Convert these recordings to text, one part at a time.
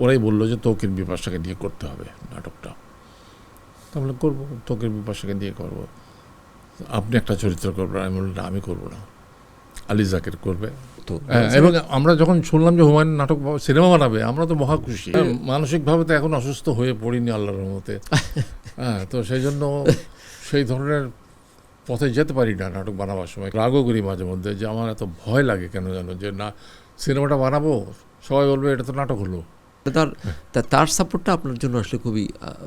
ওরাই বললো যে তৌকির বিপাশাকে দিয়ে করতে হবে নাটকটা। তাহলে করবো, তৌকির বিপাশাকে দিয়ে করবো। আপনি একটা চরিত্র করবেন। আমি বললাম আমি করবো না, আলী জাকের করবে। তো এবং আমরা যখন শুনলাম যে হুমায়ুন নাটক সিনেমা বানাবে, আমরা তো মহা খুশি। মানসিকভাবে তো এখন অসুস্থ হয়ে পড়িনি আল্লাহর রহমতে। হ্যাঁ, তো সেই জন্য সেই ধরনের পথে যেতে পারি না নাটক বানাবার সময়। রাগও করি মাঝে মধ্যে যে আমার এত ভয় লাগে কেন জানো, যে না সিনেমাটা বানাবো সবাই বলবে এটা তো নাটক হলো। তার সাপোর্টটা আপনার জন্য আসলে খুবই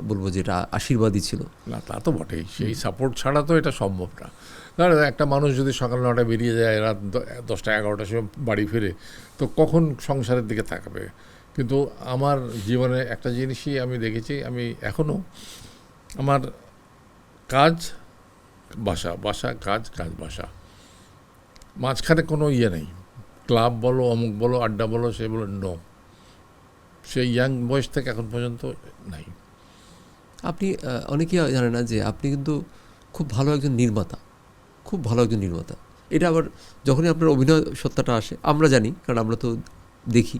বলবো যে এটা আশীর্বাদই ছিল। না তা তো বটেই, সেই সাপোর্ট ছাড়া তো এটা সম্ভব না। কারণ একটা মানুষ যদি সকাল 9টায় বেরিয়ে যায়, রাত 10টা 11টার সময় বাড়ি ফিরে, তো কখন সংসারের দিকে তাকাবে? কিন্তু আমার জীবনে একটা জিনিসই আমি দেখেছি, আমি এখনও আমার কাজ বাসা, বাসা কাজ, কাজ বাসা, মাঝখানে কোনো ইয়ে নেই। ক্লাব বলো, অমুক বলো, আড্ডা বলো, সে বলো নো। সেই ইয়াং বয়স থেকে এখন পর্যন্ত নাই। আপনি অনেকেই জানে না যে আপনি কিন্তু খুব ভালো একজন নির্মাতা, খুব ভালো একজন নির্মাতা। এটা আবার যখনই আপনার অভিনয় সত্তাটা আসে আমরা জানি, কারণ আমরা তো দেখি।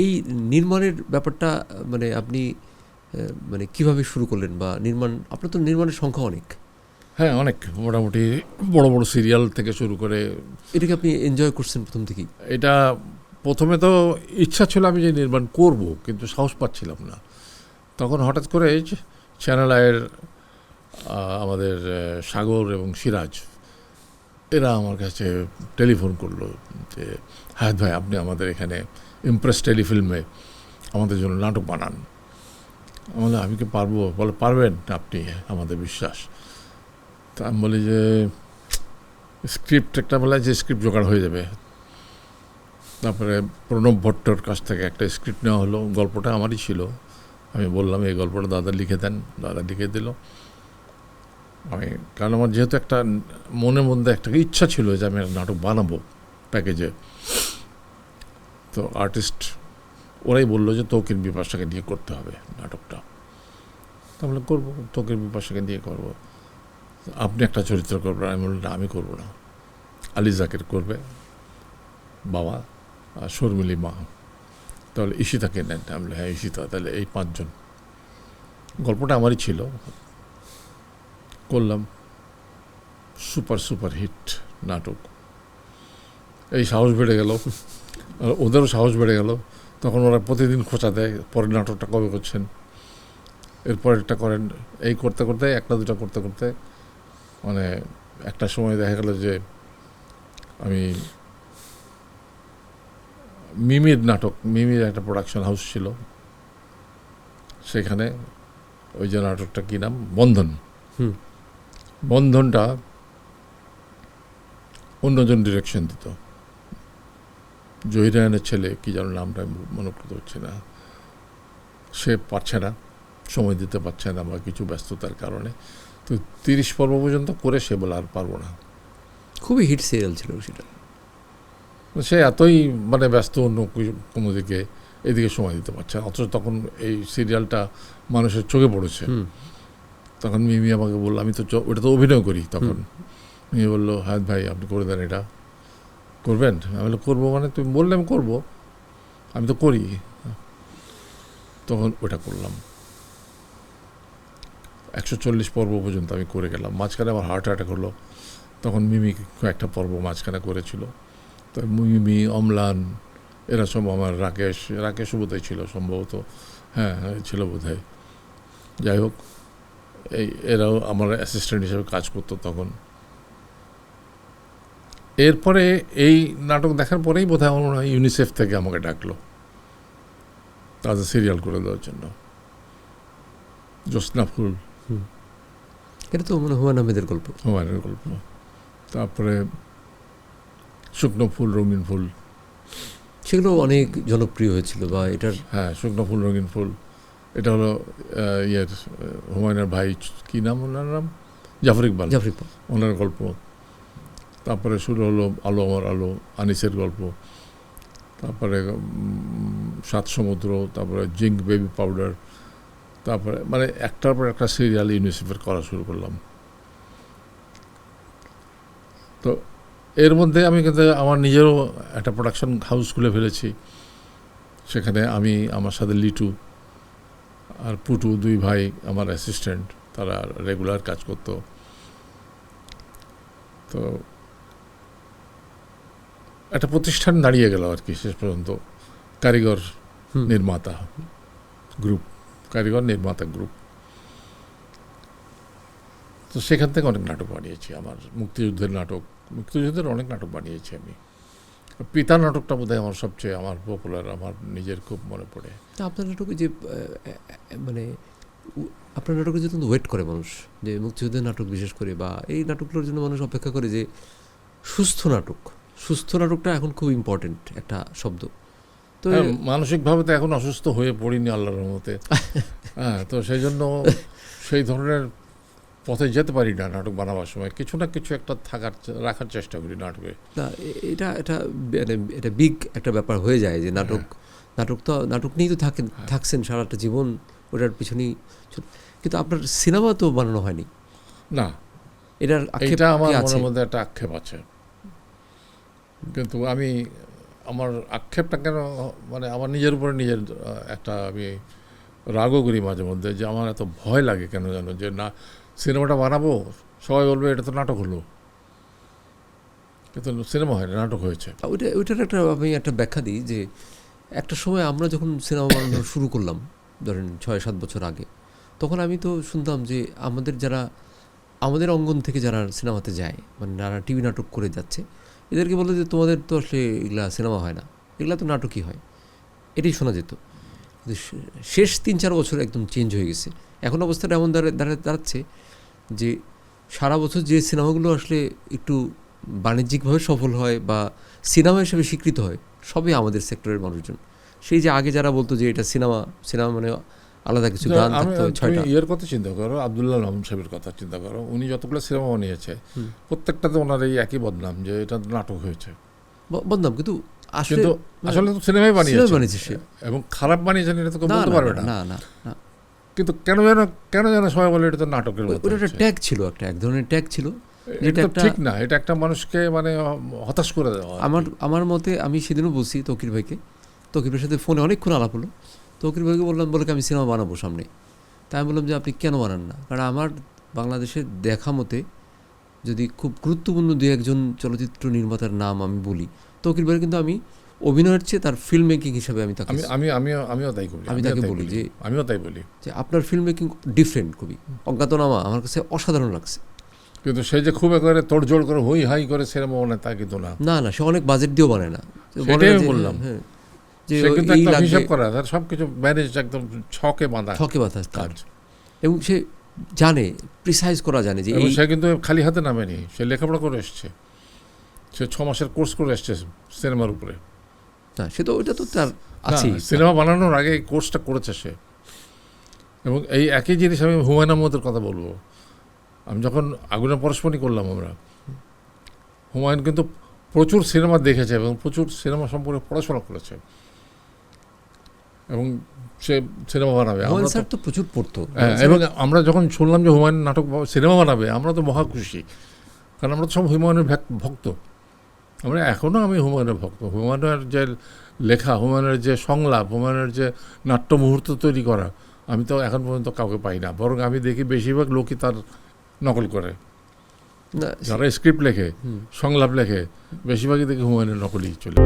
এই নির্মাণের ব্যাপারটা মানে আপনি মানে কীভাবে শুরু করলেন, বা আপনার তো নির্মাণের সংখ্যা অনেক। হ্যাঁ, অনেক, মোটামুটি বড় বড় সিরিয়াল থেকে শুরু করে। এটাকে আপনি এনজয় করছেন প্রথম থেকেই? এটা প্রথমে তো ইচ্ছা ছিল আমি যে নির্মাণ করব, কিন্তু সাহস পাচ্ছিলাম না। তখন হঠাৎ করে চ্যানেল আয়ের আমাদের সাগর এবং সিরাজ এরা আমার কাছে টেলিফোন করলো যে হায়াত ভাই, আপনি আমাদের এখানে ইমপ্রেস টেলিফিল্মে আমাদের জন্য নাটক বানান। বলে আমি কি পারবো? বলে পারবেন আপনি, আমাদের বিশ্বাস। তা আমি বলি যে স্ক্রিপ্ট একটা, বলে যে স্ক্রিপ্ট জোগাড় হয়ে যাবে। তারপরে প্রণব ভট্টর কাছ থেকে একটা স্ক্রিপ্ট নেওয়া হলো, গল্পটা আমারই ছিল। আমি বললাম এই গল্পটা দাদা লিখে দেন, দাদা লিখে দিল। আমি, কারণ আমার যেহেতু একটা মনের মধ্যে একটা ইচ্ছা ছিল যে আমি নাটক বানাবো প্যাকেজে, তো আর্টিস্ট ওরাই বললো যে তৌকির বিপাশাকে দিয়ে করতে হবে নাটকটা। তাহলে করবো, তৌকির বিপাশাকে দিয়ে করবো। আপনি একটা চরিত্র করবেন। আমি বললাম আমি করবো না, আলী জাকের করবে বাবা, আর শর্মিলী মা। তাহলে ঈশিতাকে নেন। আমি বলি হ্যাঁ ঈশিতা। তাহলে এই 5 জন। গল্পটা আমারই ছিল, করলাম। সুপার সুপার হিট নাটক। এই সাহস বেড়ে গেল, আর ওদেরও সাহস বেড়ে গেল। তখন ওরা প্রতিদিন খোঁচা দেয়, পরের নাটকটা কবে করছেন, এরপরেরটা করেন। এই করতে করতে একটা দুটা করতে করতে মানে একটা সময় দেখা গেল যে আমি মিমির নাটক, মিমির একটা প্রোডাকশন হাউস ছিল, সেখানে ওই যে নাটকটা কী নাম, বন্ধন। বন্ধনটা অন্যজন ডিরেকশন দিত। জহিরায়নের ছেলে, কি যেন নামটা মনে করতে হচ্ছে না, সে পারছে না, সময় দিতে পারছে না বা কিছু ব্যস্ততার কারণে। তো 30 পর্ব পর্যন্ত করে সে বলে আর পারবো না। খুবই হিট সিরিয়াল ছিল সেটা। সে এতই মানে ব্যস্ত অন্য কোনো দিকে, এদিকে সময় দিতে পারছে না। অথচ তখন এই সিরিয়ালটা মানুষের চোখে পড়েছে। তখন মিমি আমাকে বললো, আমি তো ওটা তো অভিনয় করি তখন। মিমি বললো হায়াত ভাই আপনি করে দেন, এটা করবেন? আমি বললাম করবো মানে? তুমি বললে আমি করবো, আমি তো করি। তখন ওটা করলাম। 140 পর্ব পর্যন্ত আমি করে গেলাম। মাঝখানে আমার হার্ট অ্যাটাক হলো, তখন মিমি কয়েকটা পর্ব মাঝখানে করেছিল। তো মিমি, অম্লান, এরা সব আমার, রাকেশও বোধহয় ছিল সম্ভবত, হ্যাঁ ছিল বোধহয়। যাই হোক, এরাও আমার অ্যাসিস্ট্যান্ট হিসেবে কাজ করতো তখন। এরপরে এই নাটক দেখার পরেই বোধহয় আমার মনে হয় ইউনিসেফ থেকে আমাকে ডাকলো তাদের সিরিয়াল করে দেওয়ার জন্য। জ্যোৎস্না ফুল, এটা তো মনে হুমায়ুন আহমেদের গল্প। হুমায়ুনের গল্প। তারপরে শুকনো ফুল, রঙিন ফুল, সেগুলো অনেক জনপ্রিয় হয়েছিল। বা এটার, হ্যাঁ শুকনো ফুল, রঙিন ফুল, এটা হলো ইয়ের হুমায়ুনের ভাই, কী নাম ওনার নাম, জাফর ইকবাল, ওনার গল্প। তারপরে শুরু হলো আলো আমার আলো, আনিসের গল্প। তারপরে 7 সমুদ্র, তারপরে জিঙ্ক বেবি পাউডার। তারপরে মানে একটার পর একটা সিরিয়াল ইউনিসেফের করা শুরু করলাম। তো এর মধ্যে আমি কিন্তু আমার নিজেরও একটা প্রোডাকশন হাউস খুলে ফেলেছি, সেখানে আমি, আমার সাথে লিটু আর পুটু, দুই ভাই আমার অ্যাসিস্ট্যান্ট, তারা রেগুলার কাজ করতো। তো একটা প্রতিষ্ঠান দাঁড়িয়ে গেল আর কি শেষ পর্যন্ত, কারিগর নির্মাতা গ্রুপ, কারিগর নির্মাতা গ্রুপ। তো সেখান থেকে অনেক নাটক বানিয়েছি, আমার মুক্তিযুদ্ধের নাটক, মুক্তিযুদ্ধের অনেক নাটক বানিয়েছি আমি। পিতা নাটকটা বোধহয় আমার সবচেয়ে আমার পপুলার, আমার নিজের খুব মনে পড়ে। তা আপনার নাটকে যে মানে আপনার নাটকের জন্য ওয়েট করে মানুষ, যে মুক্তিযুদ্ধের নাটক বিশেষ করে, বা এই নাটকগুলোর জন্য মানুষ অপেক্ষা করে যে সুস্থ নাটক, সুস্থ নাটকটা এখন খুব ইম্পর্টেন্ট একটা শব্দ। তো মানসিকভাবে তো এখন অসুস্থ হয়ে পড়িনি আল্লাহর রহমতে। হ্যাঁ, তো সেই জন্য সেই ধরনের পথে যেতে পারি না নাটক বানাবার সময়, কিছু না কিছু একটা রাখার চেষ্টা করি নাটকে। না, এটা এটা মানে এটা বিগ একটা ব্যাপার হয়ে যায় যে নাটক, নাটক নিয়েই তো থাকছেন সারাটা জীবন, ওটার পিছনেই। কিন্তু আপনার সিনেমা তো বানানো হয়নি না, এটার এটা আমার মনের মধ্যে একটা আক্ষেপ আছে। কিন্তু আমি আমার আক্ষেপটা কেন, মানে আমার নিজের উপরে নিজের একটা আমি রাগও করি মাঝে মধ্যে, যে আমার এত ভয় লাগে কেন জানো, যে না সিনেমাটা বানাবো, সবাই বলবে এটা তো নাটক হলো, কিন্তু সিনেমা হয় না, নাটক হয়েছে। ওইটার একটা আমি একটা ব্যাখ্যা দিই যে একটা সময় আমরা যখন সিনেমা বানানো শুরু করলাম, ধরেন 6-7 বছর আগে, তখন আমি তো শুনতাম যে আমাদের অঙ্গন থেকে যারা সিনেমাতে যায়, মানে যারা টিভি নাটক করে যাচ্ছে, এদেরকে বলে যে তোমাদের তো আসলে এগুলা সিনেমা হয় না, এগুলা তো নাটকই হয়, এটাই শোনা যেত। কিন্তু শেষ 3-4 বছর একদম চেঞ্জ হয়ে গেছে। এখন অবস্থাটা এমন দাঁড়াচ্ছে যে সারা বছর যে সিনেমাগুলো আসলে একটু বাণিজ্যিকভাবে সফল হয় বা সিনেমা হিসেবে স্বীকৃত হয়, সবই আমাদের সেক্টরের মানুষজন। সেই যে আগে যারা বলতো যে এটা সিনেমা মানে আলাদা কিছু গান থাকতো, 6টা। এর কথা চিন্তা করো, আব্দুল্লাহ আলম সাহেবের কথা চিন্তা করো, উনি যতগুলো সিনেমা বানিয়েছে প্রত্যেকটাতে ওনার এই একই বদনাম, যে এটা নাটক হয়েছে। বদনাম, কিন্তু আসলে তো সিনেমাই বানিয়েছে সে, এবং খারাপ বানিয়েছেন এটা তো কেউ বলতে পারবে না। না। কিন্তু কেন যেন সবাই বলে এটা তো নাটকের মতো। ওটা একটা ট্যাগ ছিল, এক ধরনের ট্যাগ ছিল, যেটা ঠিক না। এটা একটা মানুষকে মানে হতাশ করে দেওয়া। আমার মতে, আমি সেদিনও বলছি তকির ভাইকে, তকির ভাইয়ের সাথে ফোনে অনেকক্ষণ আলাপ হলো। তকির ভাইকে বললাম, বলে আমি সিনেমা বানাবো সামনে। তাই আমি বললাম যে আপনি কেন বানান না? কারণ আমার বাংলাদেশের দেখা মতে যদি খুব গুরুত্বপূর্ণ 2-1 চলচ্চিত্র নির্মাতার নাম আমি বলি, তকির ভাই কিন্তু আমি অভিনয়ের চেয়ে তার ফিল্ম মেকিং হিসাবে আমি তাকে আমিও তাই বলি। আমি তাকে বলি যে আমিও তাই বলি যে আপনার ফিল্ম মেকিং ডিফারেন্ট খুবই। অজ্ঞাতনামা আমার কাছে অসাধারণ লাগছে। কিন্তু সে যে খুব একেবারে তোড়জোড় করে হই হাই করে সিনেমা বানায় তা কিন্তু না। না, সে অনেক বাজেট দিয়েও বানায় না। সেটাই আমি বললাম। হ্যাঁ, যে সে কিন্তু একটা হিসাব করা, তার সবকিছু ম্যানেজ একদম ছকে বাঁধা কাজ, এবং সে জানে, প্রিসাইজ করা জানে যে সে কিন্তু খালি হাতে নামেনি, সে লেখাপড়া করে এসছে, সে 6 মাসের কোর্স করে এসছে সিনেমার উপরে। না, সে তো ওইটা তো তার আছে, সিনেমা বানানোর আগে এই কোর্সটা করেছে সে। এবং এই একই জিনিস আমি হুমায়ুন আহমেদের কথা বলবো। আমি যখন আগুনের পরশমণি করলাম, হুমায়ুন কিন্তু প্রচুর সিনেমা দেখেছে এবং প্রচুর সিনেমা সম্পর্কে পড়াশোনা করেছে, এবং সে সিনেমা বানাবে। হুমায়ুন স্যার তো প্রচুর পড়তো। এবং আমরা যখন শুনলাম যে হুমায়ুন নাটক সিনেমা বানাবে, আমরা তো মহা খুশি, কারণ আমরা তো সব হুমায়ুনের ভক্ত। আমি হুমায়ুনের ভক্ত। হুমায়ুনের যে লেখা, হুমায়ুনের যে সংলাপ, হুমায়ুনের যে নাট্য মুহূর্ত তৈরি করা, আমি তো এখন পর্যন্ত কাউকে পাই না। বরং আমি দেখি বেশিরভাগ লোকই তার নকল করে। যারা স্ক্রিপ্ট লেখে, সংলাপ লেখে, বেশিরভাগই দেখি হুমায়ুনের নকলই চলে।